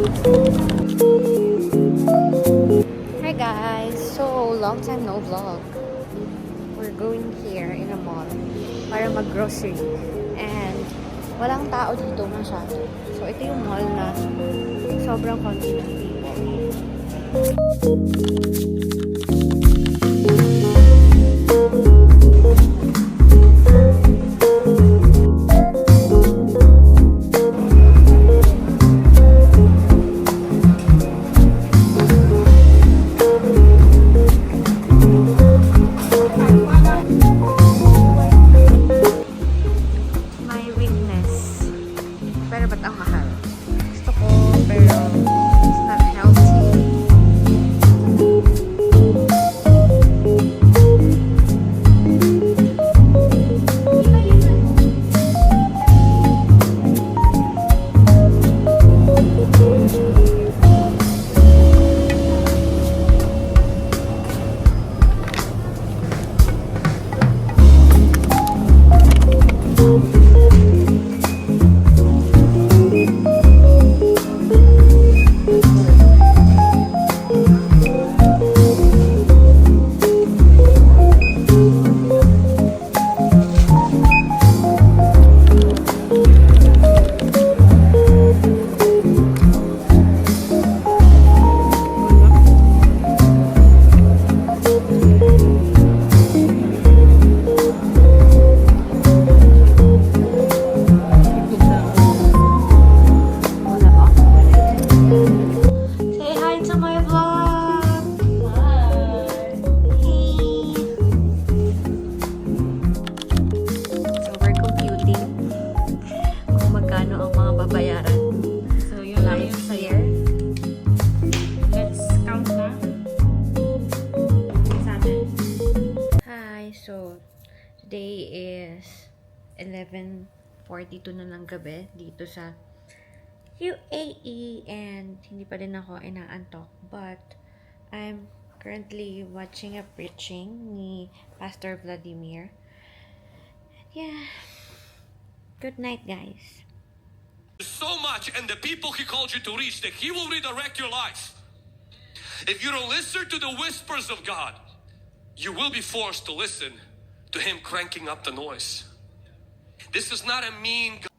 Hi guys! So, long time no vlog. We're going here in a mall para mag-grocery. And walang tao dito masyado. So, ito yung mall na sobrang konti ng people. Pero ba't ang mahal? Gusto ko, pero it's not healthy. So, today is 11:42 na ng gabi dito sa UAE and hindi pa din ako inaantok. But, I'm currently watching a preaching ni Pastor Vladimir. Yeah. Good night, guys. So much, and the people he called you to reach, that he will redirect your life. If you don't listen to the whispers of God, you will be forced to listen to him cranking up the noise. This is not a mean God.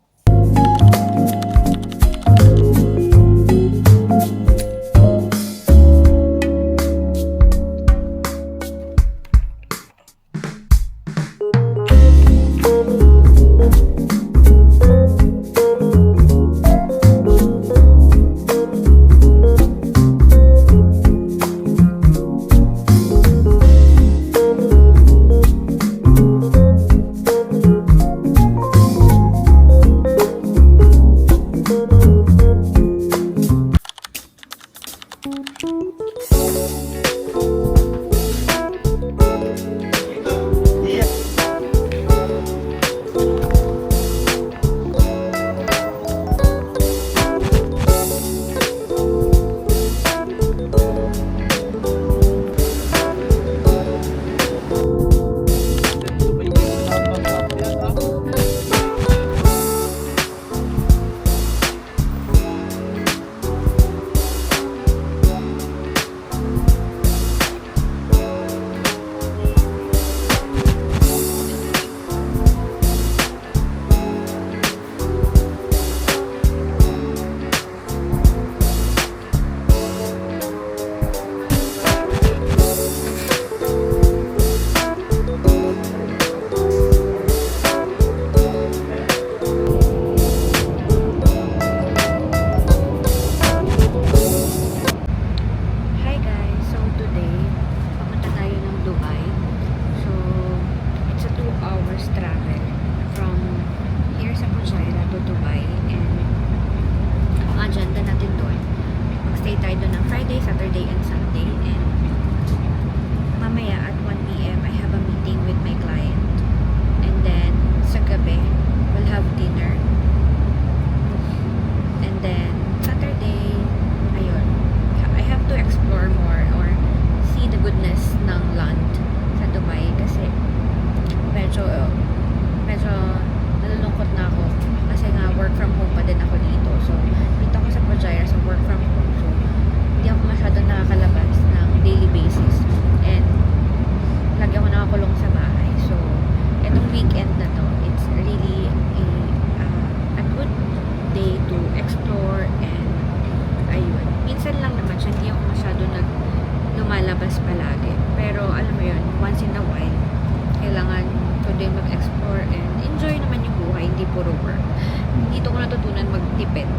tipid.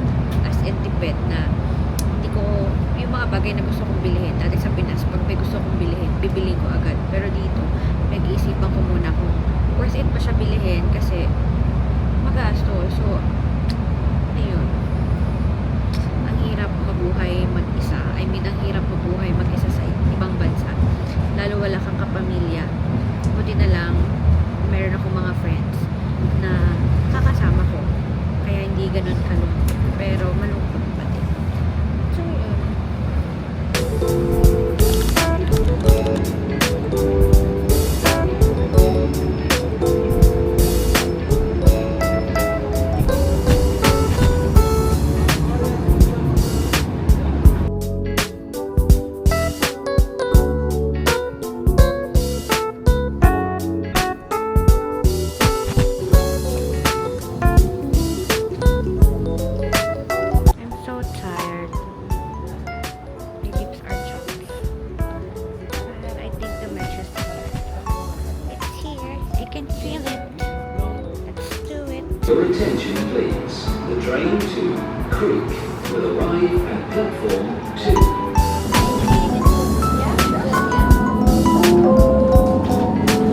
As in tipid na hindi ko, yung mga bagay na gusto kong bilhin. Dati sa Pinas, pag may gusto kong bilhin, bibilin ko agad. Pero dito, nag-iisipan ko muna kung worth it pa siya bilhin kasi magastos. So, ayun. Ang hirap mabuhay mag-isa. I mean, ang hirap mabuhay mag-isa sa ibang bansa. Lalo wala kang kapamilya. Buti na lang, meron ako mga friends na kakasama ko. Kaya hindi ganun kalungkot. Pero malungkot pa din. So, yun. I'm so tired. My lips are chapped. But I think the metro's here. It's here. I can feel it. Let's do it. Your attention, please. The train to Creek will arrive at platform 2.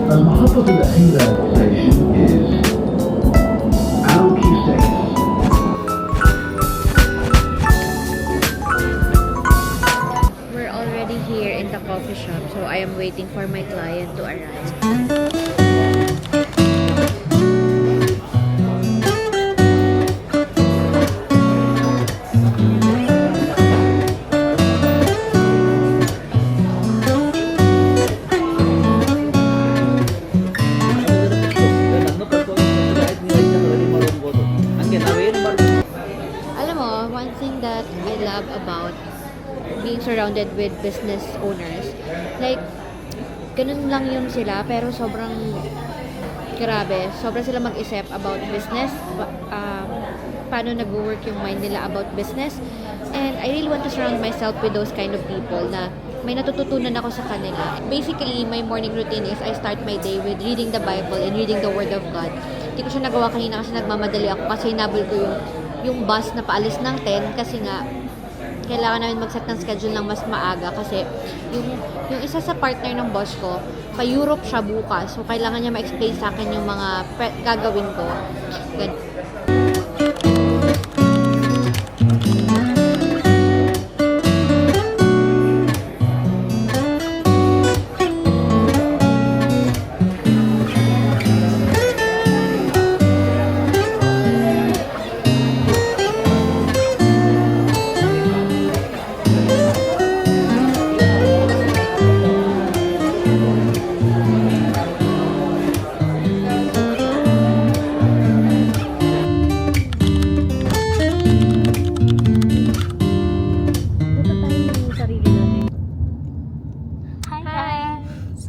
المحطة الأخيرة station is Alki 6. We're already here in the coffee shop, so I am waiting for my client to arrive. Alam mo, one thing that I love about being surrounded with business owners, like, ganun lang yun sila, pero sobrang grabe. Sobrang sila mag-isip about business, paano nag-work yung mind nila about business. And I really want to surround myself with those kind of people na may natututunan ako sa kanila. Basically, my morning routine is I start my day with reading the Bible and reading the Word of God. Hindi ko siya nagawa kanina kasi nagmamadali ako kasi hinabol ko yung bus na paalis ng 10 kasi nga kailangan namin mag-set ng schedule ng mas maaga kasi yung isa sa partner ng boss ko, pa-Europe siya bukas. So, kailangan niya ma-explain sa akin yung mga gagawin ko. Ganun.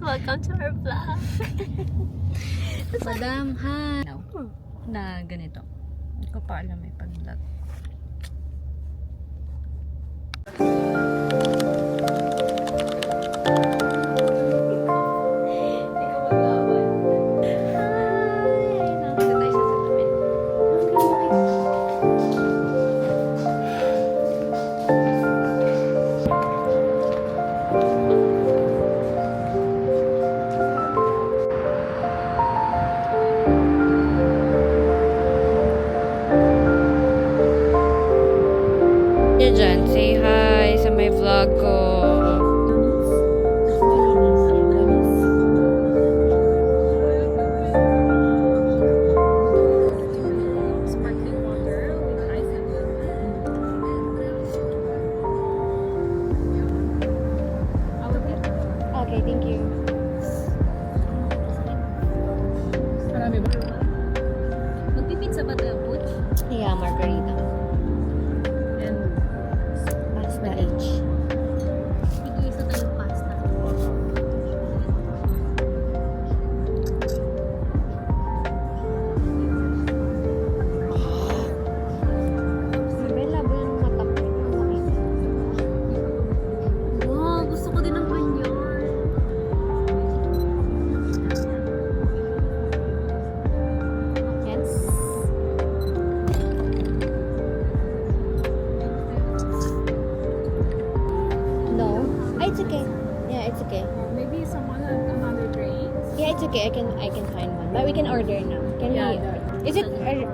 Welcome to our vlog. Madam, ha? Na ganito. Hindi ko pa alam may pag-vlog. Dyan, say hi sa my vlog ko. Sparkling water with ice and Okay, thank you. magpipizza ba tayo, Butch? Yeah, margarita. And Pasta H. okay. I can find one. But we can order now. Can we? Is it?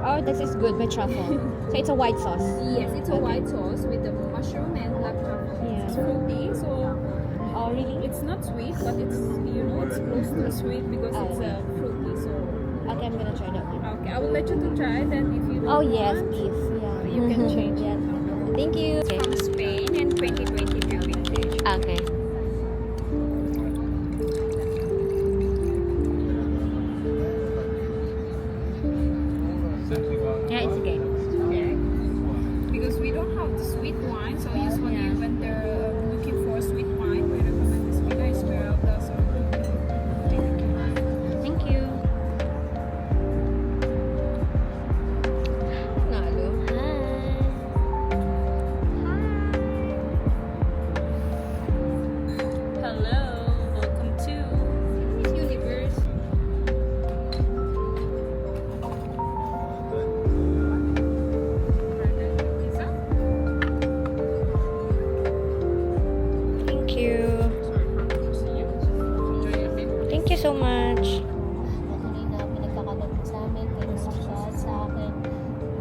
Oh, this is good with truffle. So it's a white sauce. Yes, it's a white sauce with the mushroom and black truffle. Yeah. It's fruity, so Oh, really? it's not sweet, but it's it's close to sweet because it's fruity. So Okay, I'm gonna try that one. okay, I will let you to try. Then if you Oh don't yes, want, please. Yeah. you can change it. Thank you. Okay. From Spain and 2023 vintage. Okay. Yeah, it's okay. Okay. Because we don't have the sweet wine, so usually when they're looking for sweet wine, we recommend this Vida Esmeralda. So Thank you. Nalo. hello, welcome to Miss Universe. Thank you. Thank you so much. Kanina pinagkakalat po sa amin, kaya siya sa akin.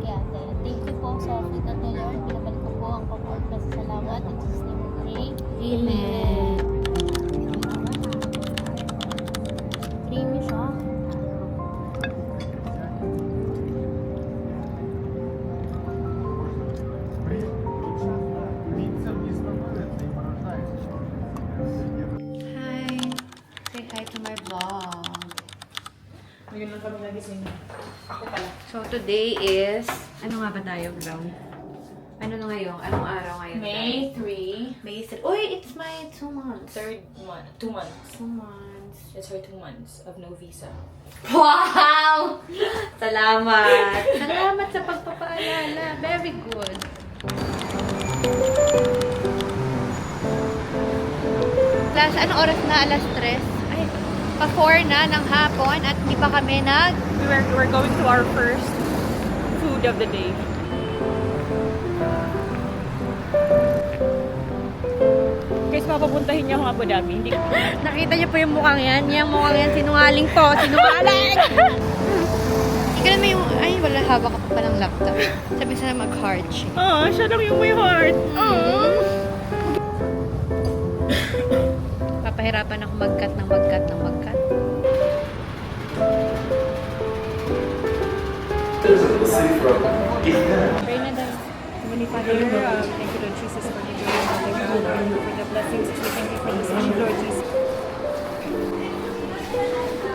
Kaya thank you po sa Food at the Lord. Pinabalik ko po ang pagpapalad na salamat. In Jesus' name we pray. Amen. Creamy siya. Hi. Say hi to my vlog. So today is, ano nga ba tayo, ground? Ano na ngayon? Anong araw ngayon? May 3, May 3. Uy, it's my 2 months. third month, 2 months. 2 months. It's her 2 months of no visa. Wow! Salamat! Salamat sa pagpapaalala. Very good. Plus, anong oras na? Alas 3? Ay, pa-4 na ng hapon at hindi pa kami we're going to our first food of the day. Guys, papapuntahin niyo akong Abu Dhabi. Hindi Nakita niyo po yung mukhang yan? Yung mukhang yan, sinungaling to. Sinungaling! Ikaw mo yung, ay, wala, hawak ka pa ng laptop. Sabi sana mag-heart shape. siya lang yung may heart. Papahirapan ako mag-cut ng mag-cut ng mag-cut. Pray na daw. Heavenly Father, thank you, Lord Jesus, for the joy of the world, for the blessings that we can get from this name, Lord Jesus.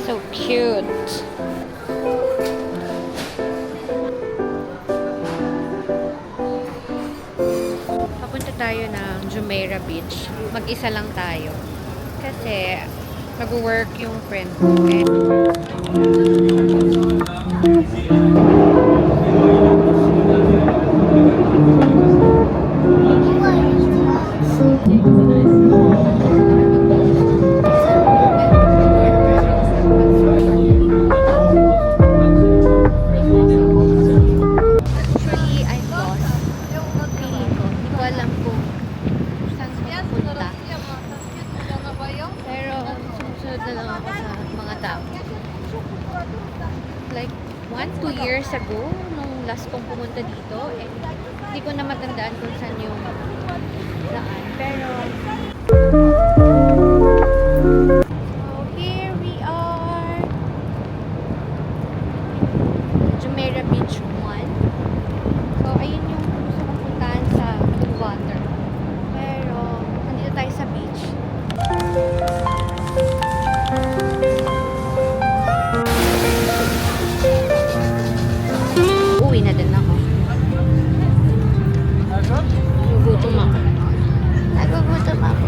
So cute. Papunta tayo ng Jumeirah Beach. Mag-isa lang tayo. Kasi mag-work yung friend ko. Actually, I lost. Feeling ko. Hindi ko alam kung saan pupunta. Pero sumusunod na lang ako sa mga tao. Like, 1-2 years ago, nung last kong pumunta dito, hindi ko na matandaan kung saan yung daan. Pero, so here we are. Jumeirah Beach 1. So, ayun yung gusto kong puntahan sa Blue Water. Pero, nandito tayo sa beach. Uwi na din ako. Nagugutom ako. Nagugutom ako.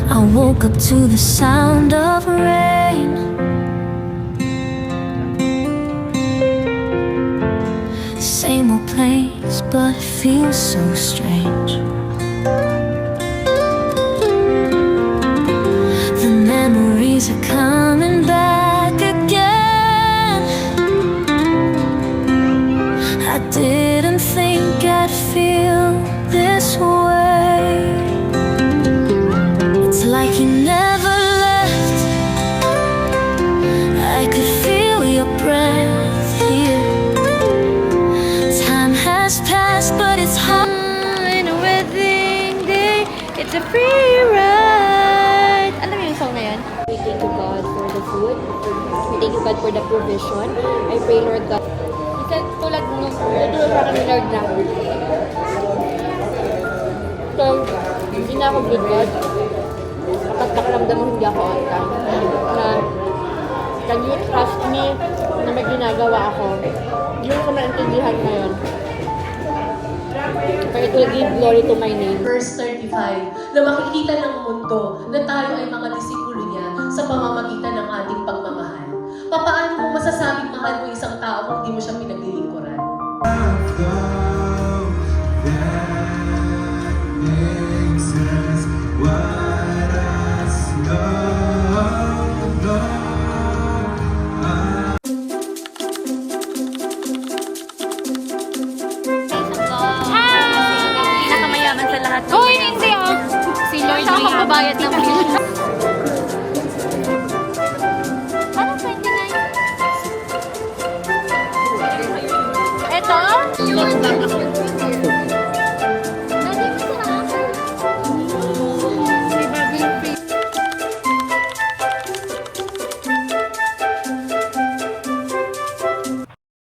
I woke up to the sound of rain. Same old place, but it feels so strange. The memories are coming back again. I didn't think I'd feel this way. It's like you never left a free ride. Alam mo yung song na yan? We thank you God for the food. We thank you God for the provision. I pray Lord God. Isa tulad nung tutulog sa akin ni Lord na. So, hindi na ako good God. Kapag pakiramdam mo hindi ako on time. Na, can you trust me na may ginagawa ako? Hindi ko maintindihan ngayon. But it will give glory to my name. Verse 35, na makikita ng mundo na tayo ay mga disipulo niya sa pamamagitan ng ating pagmamahal. Papaano mo masasabing mahal mo isang tao kung di mo siya pinaglilingkuran? Pinakamayaman sa lahat. Hoy, hindi ah! Si Lord may magbabayad ng bill.